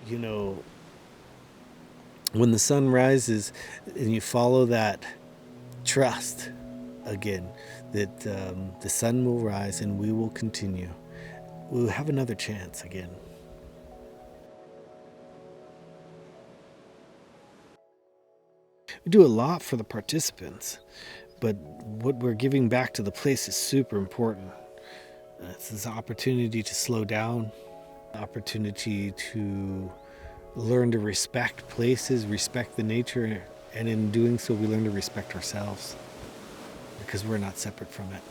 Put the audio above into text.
you know, when the sun rises and you follow that trust again, that the sun will rise and we will continue. We'll have another chance again. We do a lot for the participants, but what we're giving back to the place is super important. It's this opportunity to slow down, opportunity to learn to respect places, respect the nature, and in doing so, we learn to respect ourselves because we're not separate from it.